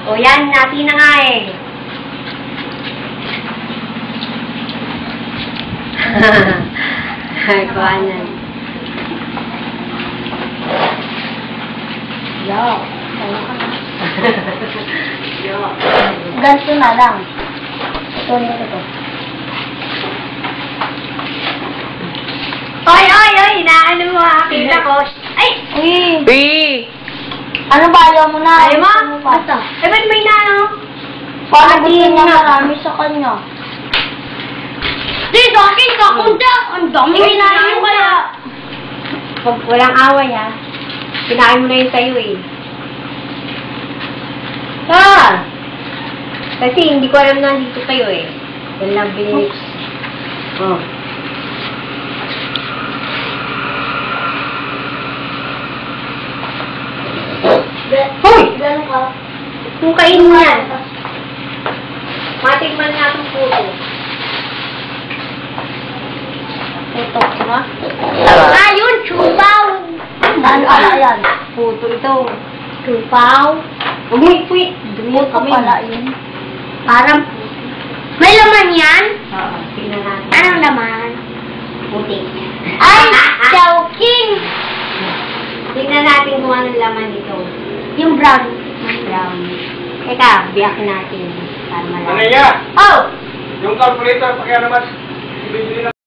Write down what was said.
O yan, natin na nga eh. Ay, kuhanan. Yo. Tayo ka na. Yo. Ganito na lang. Ito na ito. Oy, oy, oy! Inaano mo akin ako. Ay! Uy! Uy! Ano ba? Ayaw mo na? Ayaw mo? Gusto pa? Basta. Eh, ba't may naano? Paano gusto Atin niya na. marami sa kanya? Di, sa akin, kakunda! Ang dami kinain mo kaya. Pag walang away ha. Kinain mo na yun sa'yo eh. Ha? Kasi hindi ko alam na dito kayo eh. Yan lang binili. Oh. Hoy! Gano'n ka? Kung kain mo yan. Matikman nga itong puto. Ito, diba? Ah, yun! Chupaw! Ano yan? Puto ito. Chupaw. Huwag mo ipuit. Ito pala yun. Parang May laman yan? Oo, tingnan natin. Anong laman? Puti. Ay! Chowking! Tingnan natin kung anong laman ito. Yung brown. Brown. Teka, biyak natin. Para malaman. Ano niya? Oh! Yung calculator, pakiano mas, ibibili na